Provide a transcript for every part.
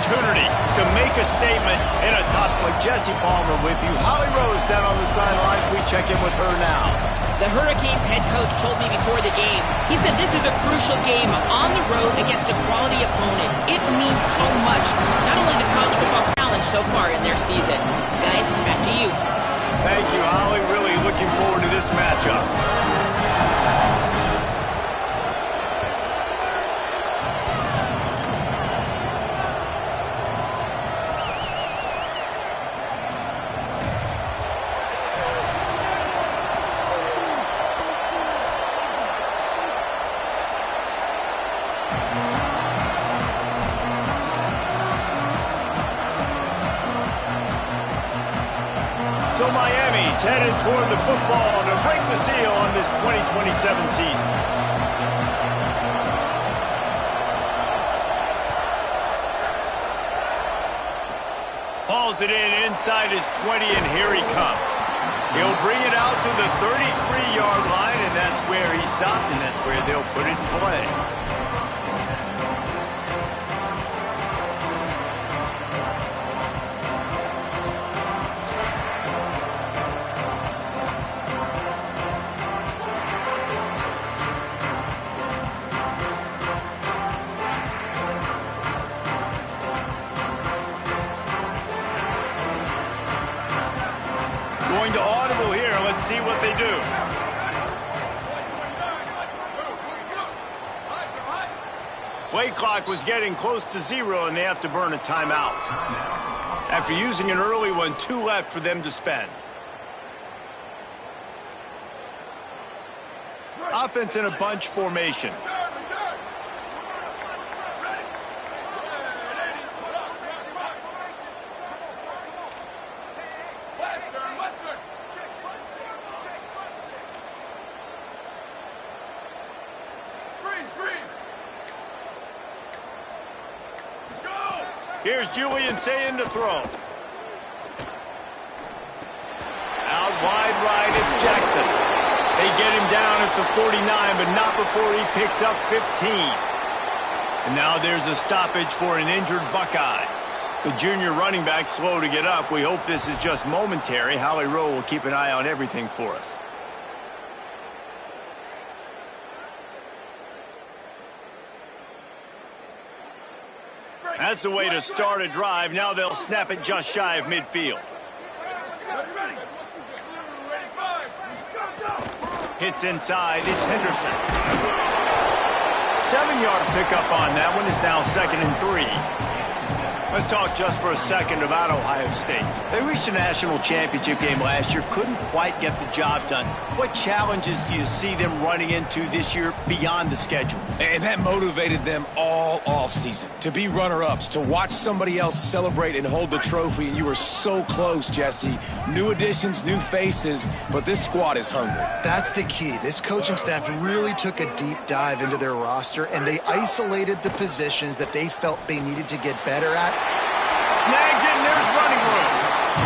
opportunity to make a statement in a tough like Jesse Palmer with you. Holly Rose down on the sidelines. We check in with her now. The Hurricanes head coach told me before the game, he said this is a crucial game on the road against a quality opponent. It means so much, not only the college football challenge so far in their season. Guys, back to you. Thank you, Holly. Really looking forward to this matchup. So Miami's headed toward the football to break the seal on this 2027 season. Hauls it in inside his 20, and here he comes. He'll bring it out to the 33-yard line, and that's where he stopped, and that's where they'll put it in play. Going to audible here. Let's see what they do. Play clock was getting close to 0, and they have to burn a timeout. After using an early one, 2 left for them to spend. Offense in a bunch formation. Here's Julian saying to throw. Out wide right, it's Jackson. They get him down at the 49, but not before he picks up 15. And now there's a stoppage for an injured Buckeye. The junior running back slow to get up. We hope this is just momentary. Holly Rowe will keep an eye on everything for us. That's the way to start a drive. Now they'll snap it just shy of midfield. Hits inside. It's Henderson. 7-yard pickup on that one. Is now 2nd and 3. Let's talk just for a second about Ohio State. They reached a national championship game last year, couldn't quite get the job done. What challenges do you see them running into this year beyond the schedule? And that motivated them all offseason to be runner-ups, to watch somebody else celebrate and hold the trophy, and you were so close, Jesse. New additions, new faces, but this squad is hungry. That's the key. This coaching staff really took a deep dive into their roster, and they isolated the positions that they felt they needed to get better at. Snags it, and there's running room.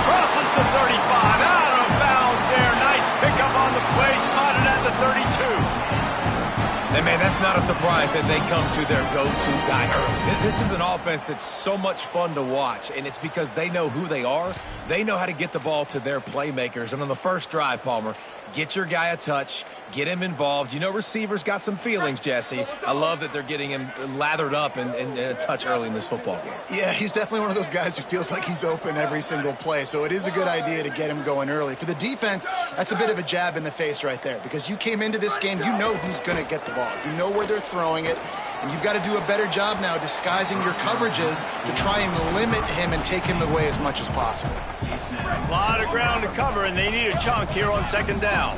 Crosses the 35, out of bounds there. Nice pickup on the play, spotted at the 32. And man, that's not a surprise that they come to their go-to guy early. This is an offense that's so much fun to watch, and it's because they know who they are. They know how to get the ball to their playmakers. And on the first drive, Palmer, get your guy a touch, get him involved. You know receivers got some feelings, Jesse. I love that they're getting him lathered up and a touch early in this football game. Yeah, he's definitely one of those guys who feels like he's open every single play, so it is a good idea to get him going early. For the defense, that's a bit of a jab in the face right there, because you came into this game, you know who's going to get the ball. You know where they're throwing it, and you've got to do a better job now disguising your coverages to try and limit him and take him away as much as possible. A lot of ground to cover, and they need a chunk here on 2nd down.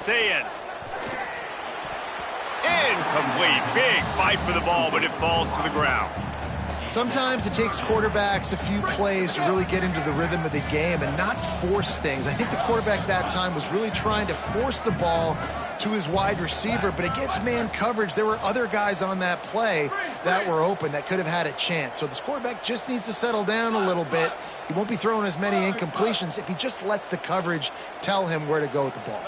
Sayin. Incomplete. Big fight for the ball, but it falls to the ground. Sometimes it takes quarterbacks a few plays to really get into the rhythm of the game and not force things. I think the quarterback that time was really trying to force the ball to his wide receiver, but against man coverage, there were other guys on that play that were open that could have had a chance. So this quarterback just needs to settle down a little bit. He won't be throwing as many incompletions if he just lets the coverage tell him where to go with the ball.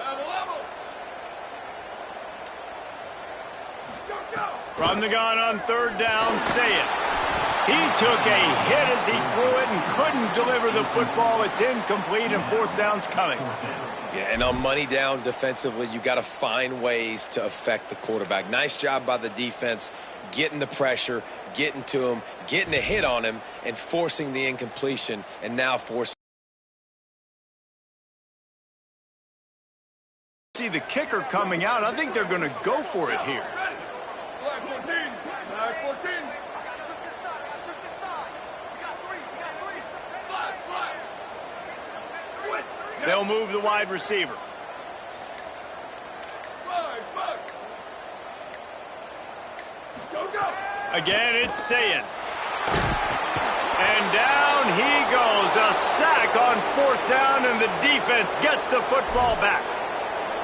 From the gun on third down, say it. He took a hit as he threw it and couldn't deliver the football. It's incomplete, and fourth down's coming. Yeah, and on money down defensively, you got to find ways to affect the quarterback. Nice job by the defense, getting the pressure, getting to him, getting a hit on him, and forcing the incompletion, and now forcing. See the kicker coming out. I think they're going to go for it here. They'll move the wide receiver. Again, it's Sayin. And down he goes. A sack on fourth down, and the defense gets the football back.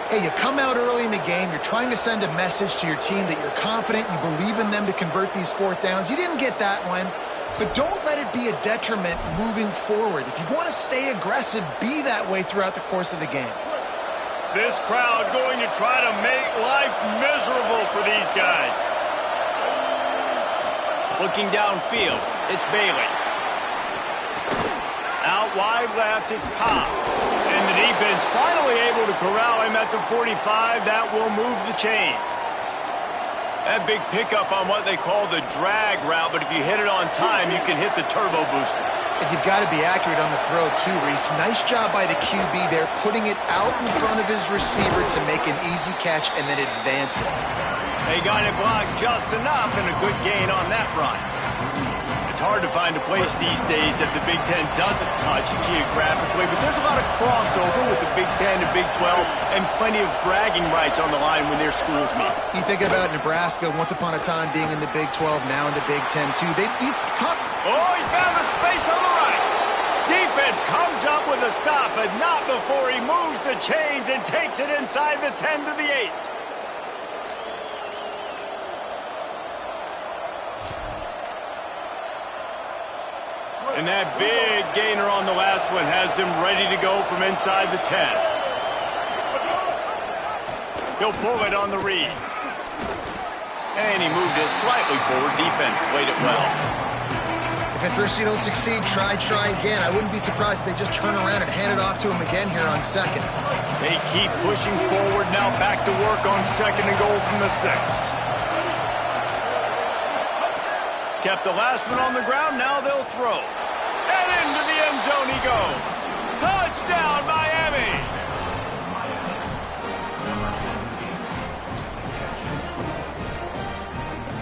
Hey, you come out early in the game, you're trying to send a message to your team that you're confident, you believe in them to convert these fourth downs. You didn't get that one, but don't let it be a detriment moving forward. If you want to stay aggressive, be that way throughout the course of the game. This crowd going to try to make life miserable for these guys. Looking downfield, it's Bailey. Out wide left, it's Cobb. And the defense finally able to corral him at the 45. That will move the chains. That big pickup on what they call the drag route, but if you hit it on time, you can hit the turbo boosters. And you've got to be accurate on the throw, too, Reese. Nice job by the QB there, putting it out in front of his receiver to make an easy catch and then advance it. They got it blocked just enough and a good gain on that run. It's hard to find a place these days that the Big Ten doesn't touch geographically, but there's a lot of crossover with the Big Ten and Big 12 and plenty of bragging rights on the line when their schools meet. You think about Nebraska, once upon a time being in the Big 12, now in the Big 10 too. He's caught. Oh, he found the space on the right. Defense comes up with a stop, but not before he moves the chains and takes it inside the 10 to the 8. And that big gainer on the last one has him ready to go from inside the 10. He'll pull it on the read. And he moved it slightly forward. Defense played it well. If at first you don't succeed, try again. I wouldn't be surprised if they just turn around and hand it off to him again here on second. They keep pushing forward. Now back to work on second and goal from the 6. Kept the last one on the ground. Now they'll throw. And into the end zone he goes. Touchdown, Miami!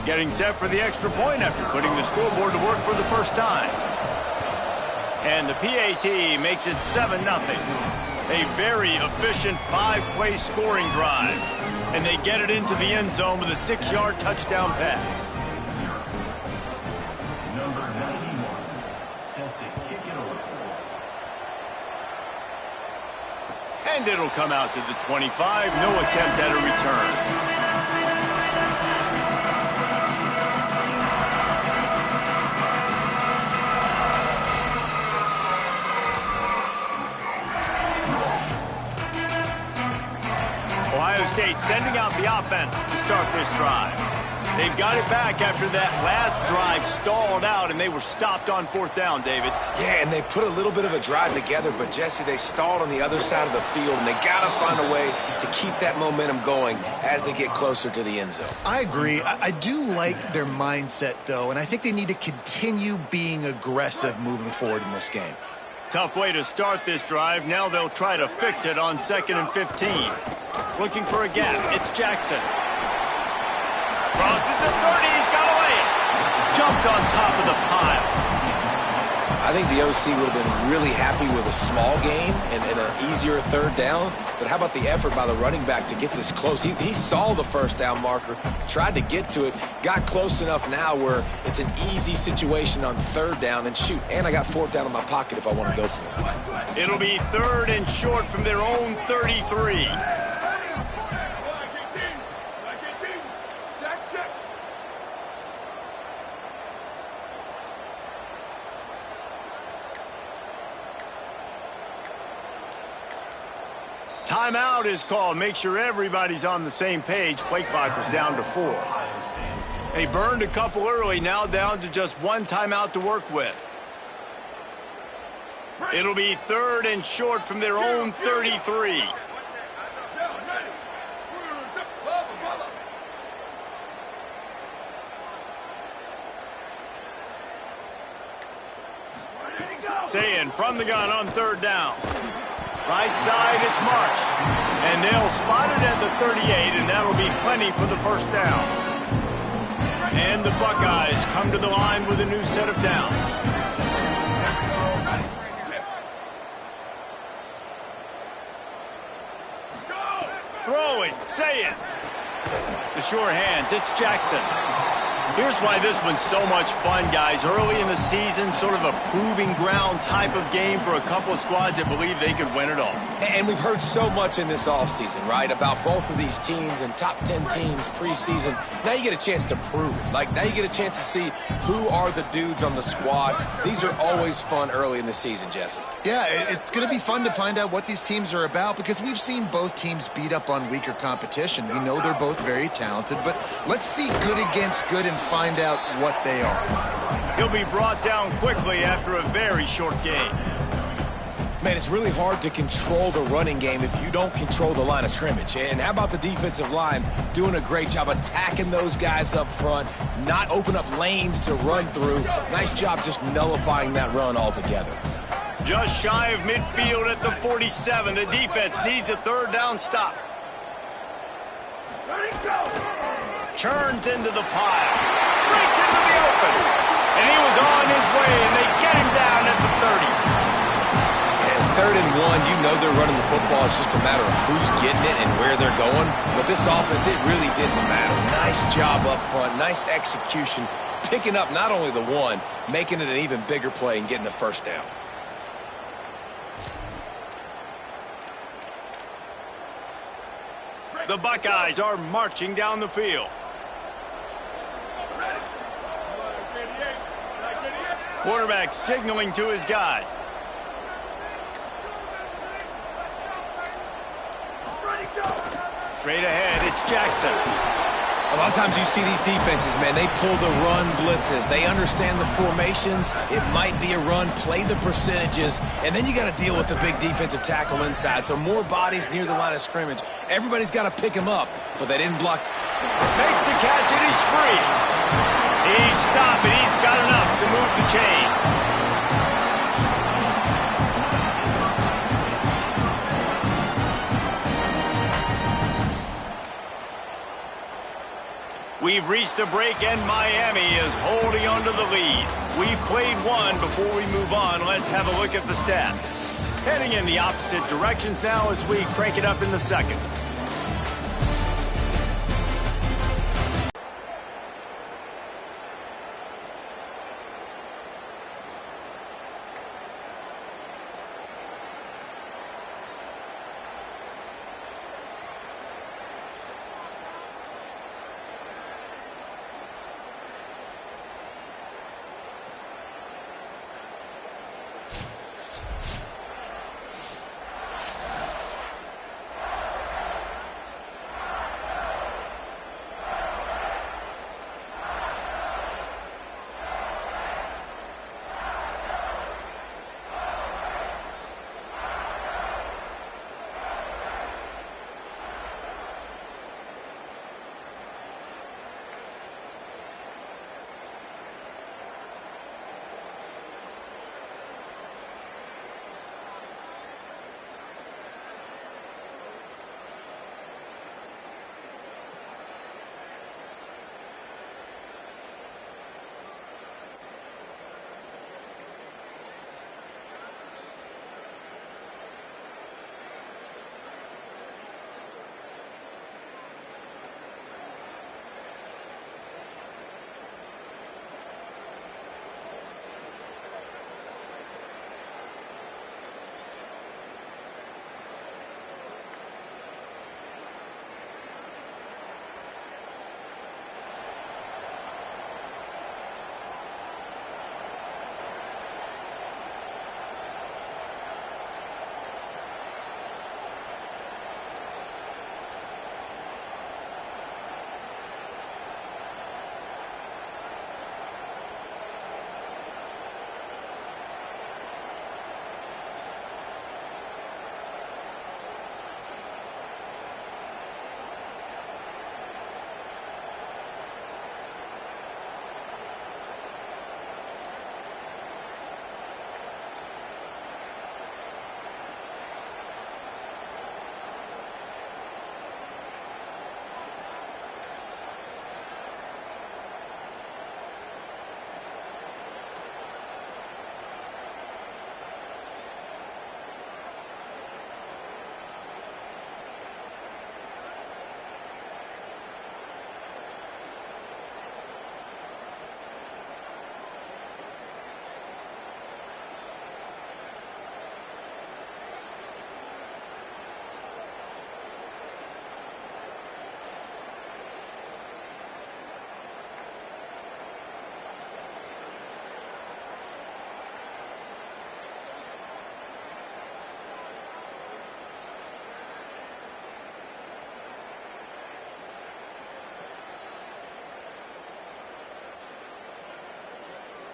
Getting set for the extra point after putting the scoreboard to work for the first time. And the PAT makes it 7-0. A very efficient 5-play scoring drive. And they get it into the end zone with a 6-yard touchdown pass. And it'll come out to the 25. No attempt at a return. Ohio State sending out the offense to start this drive. They've got it back after that last drive stalled out, and they were stopped on fourth down, David. Yeah, and they put a little bit of a drive together, but, Jesse, they stalled on the other side of the field, and they got to find a way to keep that momentum going as they get closer to the end zone. I agree. I do like their mindset, though, and I think they need to continue being aggressive moving forward in this game. Tough way to start this drive. Now they'll try to fix it on 2nd and 15. Looking for a gap. It's Jackson. Crosses the 30, he's got away. Jumped on top of the pile. I think the OC would have been really happy with a small gain and an easier third down. But how about the effort by the running back to get this close? He saw the first down marker, tried to get to it, got close enough now where it's an easy situation on third down. And shoot, and I got fourth down in my pocket if I want to go for it. It'll be 3rd and short from their own 33. Timeout is called. Make sure everybody's on the same page. Play clock was down to 4. They burned a couple early, now down to just one timeout to work with. It'll be 3rd and short from their own 33. Saying from the gun on 3rd down. Right side, it's Marsh. And they'll spot it at the 38, and that'll be plenty for the first down. And the Buckeyes come to the line with a new set of downs. Throwing, Saying. The sure hands, it's Jackson. Here's why this one's so much fun, guys. Early in the season, sort of a proving ground type of game for a couple of squads that believe they could win it all. And we've heard so much in this offseason, right, about both of these teams and top 10 teams preseason. Now you get a chance to prove it. Like, now you get a chance to see who are the dudes on the squad. These are always fun early in the season, Jesse. Yeah, it's going to be fun to find out what these teams are about because we've seen both teams beat up on weaker competition. We know they're both very talented, but let's see good against good and find out what they are. He'll be brought down quickly after a very short game. Man, it's really hard to control the running game if you don't control the line of scrimmage. And how about the defensive line doing a great job attacking those guys up front, not open up lanes to run through. Nice job just nullifying that run altogether. Just shy of midfield at the 47. The defense needs a 3rd down stop. Churns into the pile. Breaks into the open. And he was on his way, and they get him down at the 30. And 3rd and 1, you know they're running the football. It's just a matter of who's getting it and where they're going. But this offense, it really didn't matter. Nice job up front. Nice execution. Picking up not only the one, making it an even bigger play and getting the 1st down. The Buckeyes are marching down the field. Quarterback signaling to his guys. Straight ahead, it's Jackson. A lot of times you see these defenses, man, they pull the run blitzes. They understand the formations. It might be a run, play the percentages, and then you got to deal with the big defensive tackle inside. So more bodies near the line of scrimmage. Everybody's got to pick him up, but they didn't block. Makes the catch, and he's free. He's stopped, and he's got enough to move the chain. We've reached a break, and Miami is holding on to the lead. We've played one. Before we move on, let's have a look at the stats. Heading in the opposite directions now as we crank it up in the 2nd.